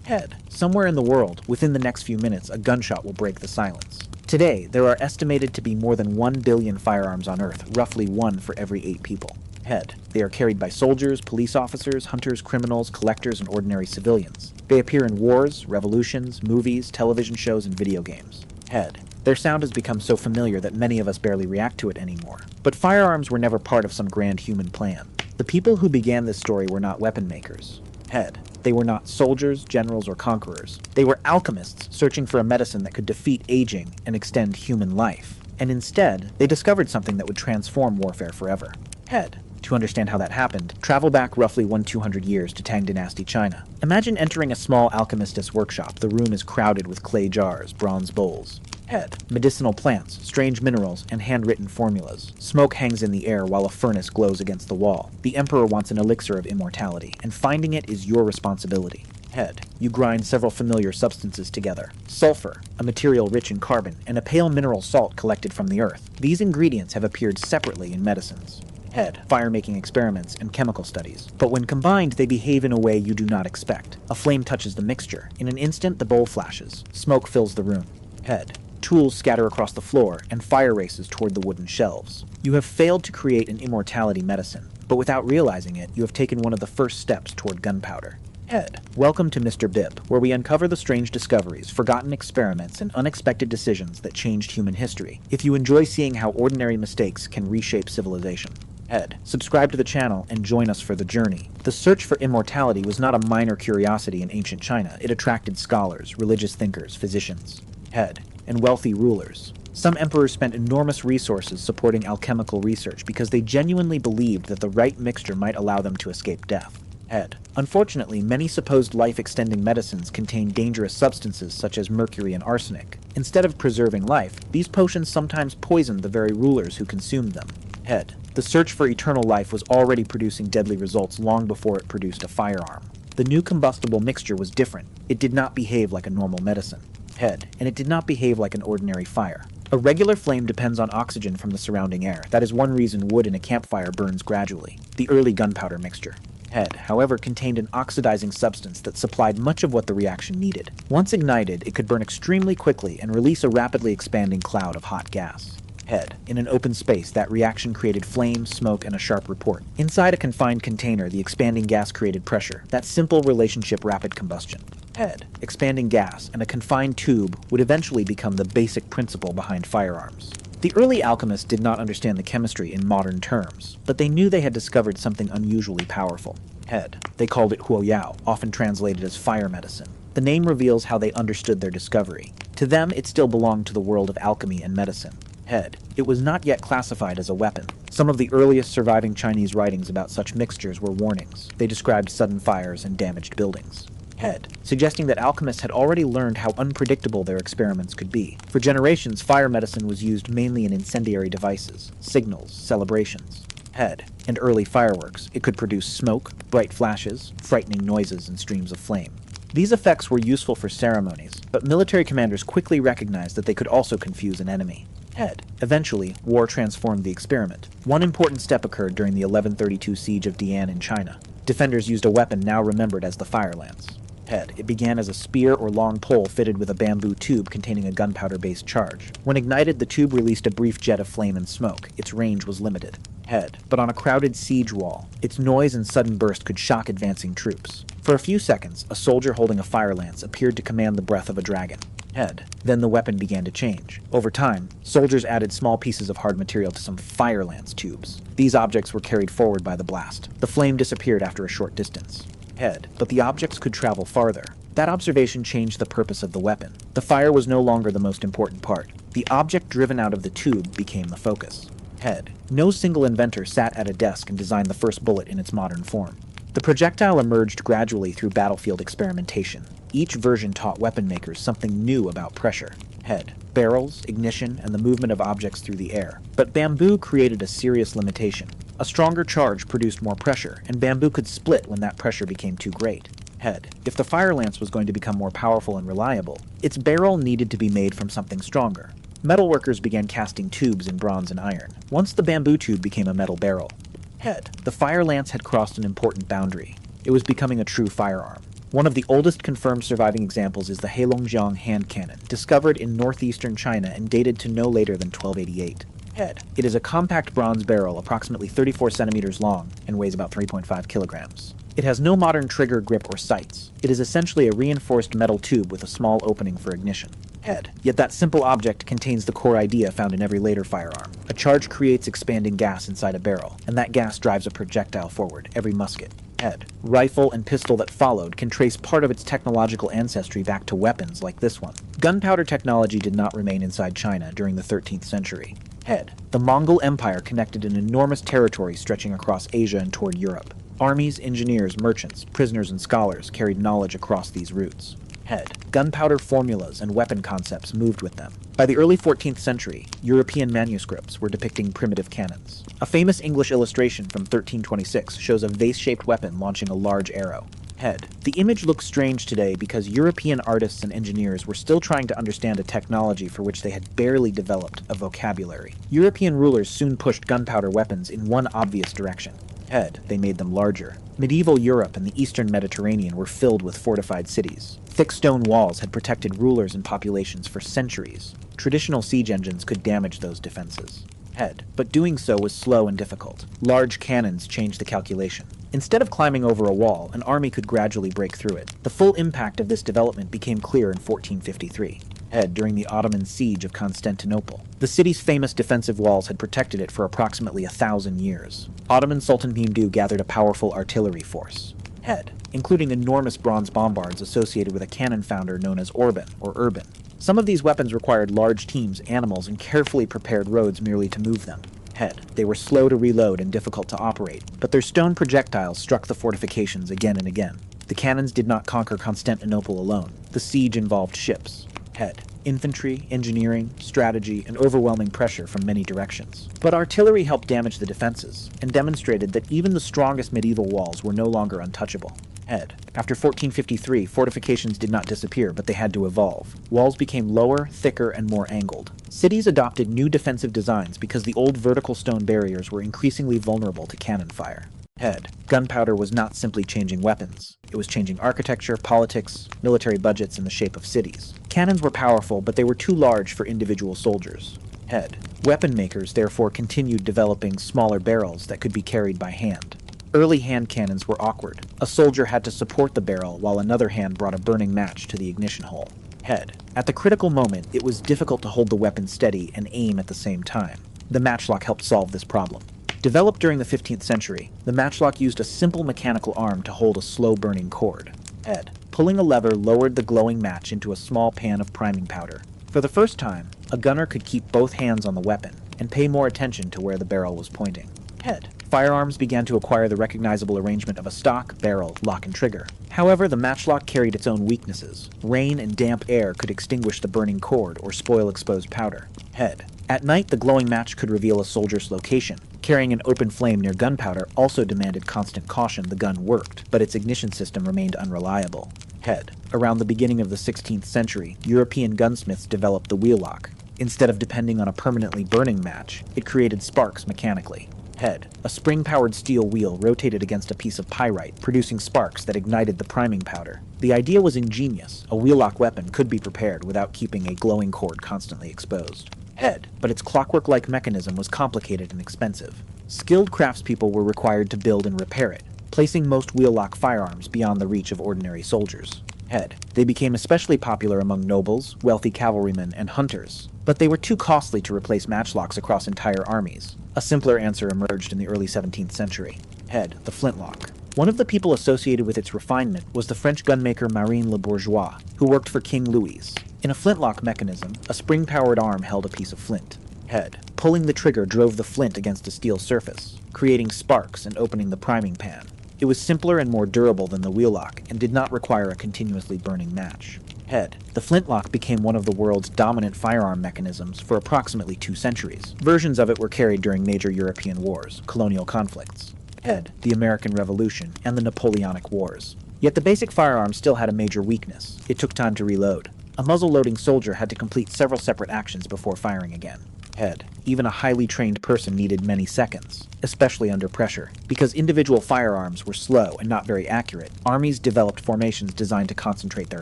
Head. Somewhere in the world, within the next few minutes, a gunshot will break the silence. Today, there are estimated to be more than 1 billion firearms on Earth, roughly 1 for every 8 people. Head. They are carried by soldiers, police officers, hunters, criminals, collectors, and ordinary civilians. They appear in wars, revolutions, movies, television shows, and video games. Head. Their sound has become so familiar that many of us barely react to it anymore. But firearms were never part of some grand human plan. The people who began this story were not weapon makers. Head. They were not soldiers, generals, or conquerors. They were alchemists searching for a medicine that could defeat aging and extend human life. And instead, they discovered something that would transform warfare forever. Head. To understand how that happened, travel back roughly 200 years to Tang-dynasty China. Imagine entering a small alchemist's workshop. The room is crowded with clay jars, bronze bowls. Head. Medicinal plants, strange minerals, and handwritten formulas. Smoke hangs in the air while a furnace glows against the wall. The emperor wants an elixir of immortality, and finding it is your responsibility. Head. You grind several familiar substances together. Sulfur, a material rich in carbon, and a pale mineral salt collected from the earth. These ingredients have appeared separately in medicines. Head. Fire-making experiments and chemical studies. But when combined, they behave in a way you do not expect. A flame touches the mixture. In an instant, the bowl flashes. Smoke fills the room. Head. Tools scatter across the floor, and fire races toward the wooden shelves. You have failed to create an immortality medicine, but without realizing it, you have taken one of the first steps toward gunpowder. Head. Welcome to Mr. Bibb, where we uncover the strange discoveries, forgotten experiments, and unexpected decisions that changed human history. If you enjoy seeing how ordinary mistakes can reshape civilization. Head. Subscribe to the channel and join us for the journey. The search for immortality was not a minor curiosity in ancient China. It attracted scholars, religious thinkers, physicians. Head. And wealthy rulers. Some emperors spent enormous resources supporting alchemical research because they genuinely believed that the right mixture might allow them to escape death. Head. Unfortunately, many supposed life-extending medicines contain dangerous substances such as mercury and arsenic. Instead of preserving life, these potions sometimes poisoned the very rulers who consumed them. Head. The search for eternal life was already producing deadly results long before it produced a firearm. The new combustible mixture was different. It did not behave like a normal medicine. Head. And it did not behave like an ordinary fire. A regular flame depends on oxygen from the surrounding air. That is one reason wood in a campfire burns gradually. The early gunpowder mixture. Head, however, contained an oxidizing substance that supplied much of what the reaction needed. Once ignited, it could burn extremely quickly and release a rapidly expanding cloud of hot gas. Head. In an open space, that reaction created flame, smoke, and a sharp report. Inside a confined container, the expanding gas created pressure. That simple relationship, rapid combustion. Head. Expanding gas and a confined tube would eventually become the basic principle behind firearms. The early alchemists did not understand the chemistry in modern terms, but they knew they had discovered something unusually powerful. Head. They called it huoyao, often translated as fire medicine. The name reveals how they understood their discovery. To them, it still belonged to the world of alchemy and medicine. Head. It was not yet classified as a weapon. Some of the earliest surviving Chinese writings about such mixtures were warnings. They described sudden fires and damaged buildings. Head. Suggesting that alchemists had already learned how unpredictable their experiments could be. For generations, fire medicine was used mainly in incendiary devices, signals, celebrations. Head. And early fireworks. It could produce smoke, bright flashes, frightening noises, and streams of flame. These effects were useful for ceremonies, but military commanders quickly recognized that they could also confuse an enemy. Head. Eventually, war transformed the experiment. One important step occurred during the 1132 siege of Dian in China. Defenders used a weapon now remembered as the fire lance. Head. It began as a spear or long pole fitted with a bamboo tube containing a gunpowder-based charge. When ignited, the tube released a brief jet of flame and smoke. Its range was limited. Head. But on a crowded siege wall, its noise and sudden burst could shock advancing troops. For a few seconds, a soldier holding a fire lance appeared to command the breath of a dragon. Head. Then the weapon began to change. Over time, soldiers added small pieces of hard material to some fire lance tubes. These objects were carried forward by the blast. The flame disappeared after a short distance. Head. But the objects could travel farther. That observation changed the purpose of the weapon. The fire was no longer the most important part. The object driven out of the tube became the focus. Head. No single inventor sat at a desk and designed the first bullet in its modern form. The projectile emerged gradually through battlefield experimentation. Each version taught weapon makers something new about pressure. Head. Barrels, ignition, and the movement of objects through the air. But bamboo created a serious limitation. A stronger charge produced more pressure, and bamboo could split when that pressure became too great. Head. If the fire lance was going to become more powerful and reliable, its barrel needed to be made from something stronger. Metalworkers began casting tubes in bronze and iron. Once the bamboo tube became a metal barrel. Head. The fire lance had crossed an important boundary. It was becoming a true firearm. One of the oldest confirmed surviving examples is the Heilongjiang hand cannon, discovered in northeastern China and dated to no later than 1288. Head. It is a compact bronze barrel approximately 34 centimeters long and weighs about 3.5 kilograms. It has no modern trigger, grip, or sights. It is essentially a reinforced metal tube with a small opening for ignition. Head. Yet that simple object contains the core idea found in every later firearm. A charge creates expanding gas inside a barrel, and that gas drives a projectile forward, every musket. Head. Rifle and pistol that followed can trace part of its technological ancestry back to weapons like this one. Gunpowder technology did not remain inside China during the 13th century. Head. The Mongol Empire connected an enormous territory stretching across Asia and toward Europe. Armies, engineers, merchants, prisoners, and scholars carried knowledge across these routes. Head. Gunpowder formulas and weapon concepts moved with them. By the early 14th century, European manuscripts were depicting primitive cannons. A famous English illustration from 1326 shows a vase-shaped weapon launching a large arrow. Head. The image looks strange today because European artists and engineers were still trying to understand a technology for which they had barely developed a vocabulary. European rulers soon pushed gunpowder weapons in one obvious direction. Head. They made them larger. Medieval Europe and the eastern Mediterranean were filled with fortified cities. Thick stone walls had protected rulers and populations for centuries. Traditional siege engines could damage those defenses. Head. But doing so was slow and difficult. Large cannons changed the calculation. Instead of climbing over a wall, an army could gradually break through it. The full impact of this development became clear in 1453. Head. During the Ottoman siege of Constantinople. The city's famous defensive walls had protected it for approximately 1,000 years. Ottoman Sultan Mehmed gathered a powerful artillery force. Head. Including enormous bronze bombards associated with a cannon founder known as Orban or Urban. Some of these weapons required large teams, animals, and carefully prepared roads merely to move them. Head. They were slow to reload and difficult to operate, but their stone projectiles struck the fortifications again and again. The cannons did not conquer Constantinople alone. The siege involved ships. Head. Infantry, engineering, strategy, and overwhelming pressure from many directions. But artillery helped damage the defenses, and demonstrated that even the strongest medieval walls were no longer untouchable. Head. After 1453, fortifications did not disappear, but they had to evolve. Walls became lower, thicker, and more angled. Cities adopted new defensive designs because the old vertical stone barriers were increasingly vulnerable to cannon fire. Head. Gunpowder was not simply changing weapons. It was changing architecture, politics, military budgets, and the shape of cities. Cannons were powerful, but they were too large for individual soldiers. Head. Weapon makers therefore continued developing smaller barrels that could be carried by hand. Early hand cannons were awkward. A soldier had to support the barrel while another hand brought a burning match to the ignition hole. Head. At the critical moment, it was difficult to hold the weapon steady and aim at the same time. The matchlock helped solve this problem. Developed during the 15th century, the matchlock used a simple mechanical arm to hold a slow-burning cord. Head. Pulling a lever lowered the glowing match into a small pan of priming powder. For the first time, a gunner could keep both hands on the weapon and pay more attention to where the barrel was pointing. Head. Firearms began to acquire the recognizable arrangement of a stock, barrel, lock, and trigger. However, the matchlock carried its own weaknesses. Rain and damp air could extinguish the burning cord or spoil exposed powder. Head. At night, the glowing match could reveal a soldier's location. Carrying an open flame near gunpowder also demanded constant caution the gun worked, but its ignition system remained unreliable. Head. Around the beginning of the 16th century, European gunsmiths developed the wheellock. Instead of depending on a permanently burning match, it created sparks mechanically. Head. A spring-powered steel wheel rotated against a piece of pyrite, producing sparks that ignited the priming powder. The idea was ingenious. A wheellock weapon could be prepared without keeping a glowing cord constantly exposed. Head. But its clockwork-like mechanism was complicated and expensive. Skilled craftspeople were required to build and repair it, placing most wheellock firearms beyond the reach of ordinary soldiers. Head. They became especially popular among nobles, wealthy cavalrymen, and hunters, but they were too costly to replace matchlocks across entire armies. A simpler answer emerged in the early 17th century. Head. The flintlock. One of the people associated with its refinement was the French gunmaker Marin Le Bourgeois, who worked for King Louis. In a flintlock mechanism, a spring-powered arm held a piece of flint. Head. Pulling the trigger drove the flint against a steel surface, creating sparks and opening the priming pan. It was simpler and more durable than the wheellock, and did not require a continuously burning match. Head. The flintlock became one of the world's dominant firearm mechanisms for approximately 2 centuries. Versions of it were carried during major European wars, colonial conflicts. Head. The American Revolution, and the Napoleonic Wars. Yet the basic firearm still had a major weakness. It took time to reload. A muzzle-loading soldier had to complete several separate actions before firing again. Head. even a highly trained person needed many seconds, especially under pressure. Because individual firearms were slow and not very accurate, armies developed formations designed to concentrate their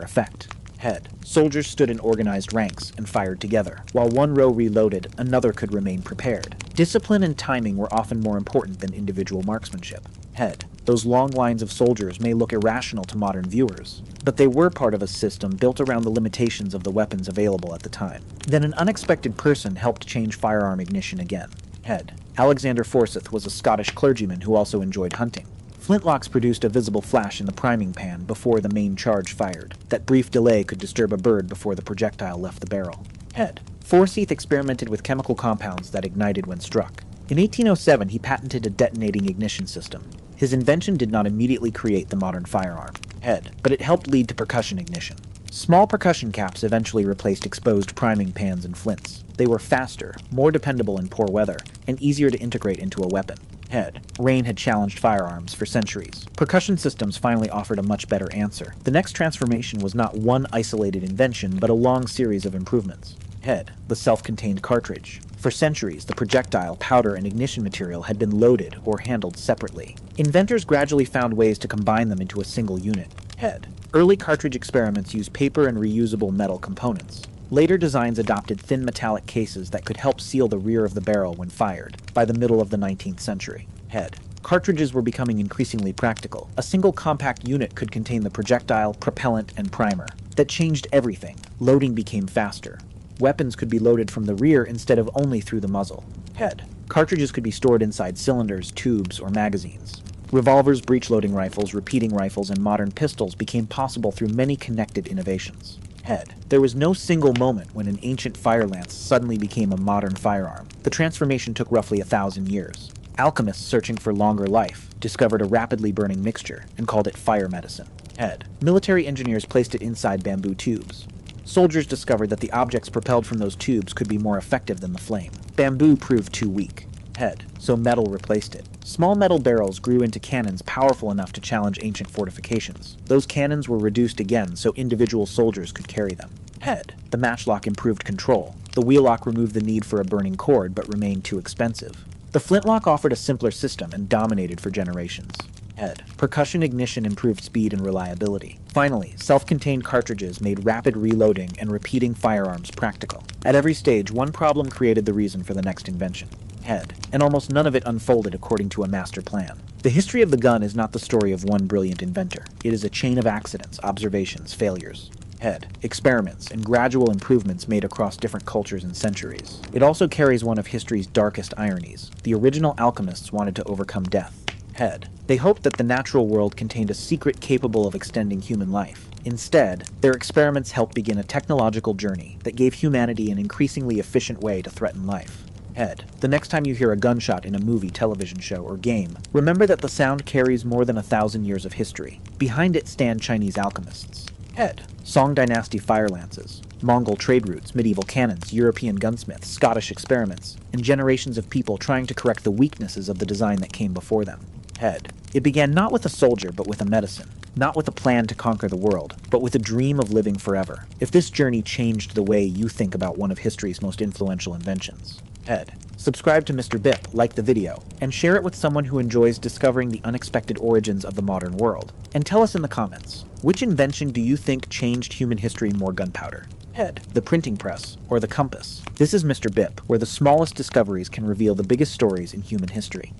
effect. Head. Soldiers stood in organized ranks and fired together. While one row reloaded, another could remain prepared. Discipline and timing were often more important than individual marksmanship. Head. Those long lines of soldiers may look irrational to modern viewers, but they were part of a system built around the limitations of the weapons available at the time. Then an unexpected person helped change firearm ignition again. Head. Alexander Forsyth was a Scottish clergyman who also enjoyed hunting. Flintlocks produced a visible flash in the priming pan before the main charge fired. That brief delay could disturb a bird before the projectile left the barrel. Head. Forsyth experimented with chemical compounds that ignited when struck. In 1807, he patented a detonating ignition system. His invention did not immediately create the modern firearm. Head. But it helped lead to percussion ignition. Small percussion caps eventually replaced exposed priming pans and flints. They were faster, more dependable in poor weather, and easier to integrate into a weapon. Head. Rain had challenged firearms for centuries. Percussion systems finally offered a much better answer. The next transformation was not one isolated invention, but a long series of improvements. Head. The self-contained cartridge. For centuries, the projectile, powder, and ignition material had been loaded or handled separately. Inventors gradually found ways to combine them into a single unit. Head. Early cartridge experiments used paper and reusable metal components. Later designs adopted thin metallic cases that could help seal the rear of the barrel when fired, by the middle of the 19th century. Head. Cartridges were becoming increasingly practical. A single compact unit could contain the projectile, propellant, and primer. That changed everything. Loading became faster. Weapons could be loaded from the rear instead of only through the muzzle. Head. Cartridges could be stored inside cylinders, tubes, or magazines. Revolvers, breech-loading rifles, repeating rifles, and modern pistols became possible through many connected innovations. Head. There was no single moment when an ancient fire lance suddenly became a modern firearm. The transformation took roughly 1,000 years. Alchemists searching for longer life discovered a rapidly burning mixture and called it fire medicine. Head. Military engineers placed it inside bamboo tubes. Soldiers discovered that the objects propelled from those tubes could be more effective than the flame. Bamboo proved too weak. Head. So metal replaced it. Small metal barrels grew into cannons powerful enough to challenge ancient fortifications. Those cannons were reduced again so individual soldiers could carry them. Head. The matchlock improved control. The wheellock removed the need for a burning cord but remained too expensive. The flintlock offered a simpler system and dominated for generations. Head. Percussion ignition improved speed and reliability. Finally, self-contained cartridges made rapid reloading and repeating firearms practical. At every stage, one problem created the reason for the next invention. Head. And almost none of it unfolded according to a master plan. The history of the gun is not the story of one brilliant inventor. It is a chain of accidents, observations, failures. Head. Experiments, and gradual improvements made across different cultures and centuries. It also carries one of history's darkest ironies. The original alchemists wanted to overcome death. Head. They hoped that the natural world contained a secret capable of extending human life. Instead, their experiments helped begin a technological journey that gave humanity an increasingly efficient way to threaten life. Head. The next time you hear a gunshot in a movie, television show, or game, remember that the sound carries more than 1,000 years of history. Behind it stand Chinese alchemists. Head. Song-dynasty fire lances, Mongol trade routes, medieval cannons, European gunsmiths, Scottish experiments, and generations of people trying to correct the weaknesses of the design that came before them. Head. It began not with a soldier, but with a medicine. Not with a plan to conquer the world, but with a dream of living forever. If this journey changed the way you think about one of history's most influential inventions. Head. Subscribe to Mr. Bip, like the video, and share it with someone who enjoys discovering the unexpected origins of the modern world. And tell us in the comments, which invention do you think changed human history more? Gunpowder. Head. The printing press, or the compass. This is Mr. Bip, where the smallest discoveries can reveal the biggest stories in human history.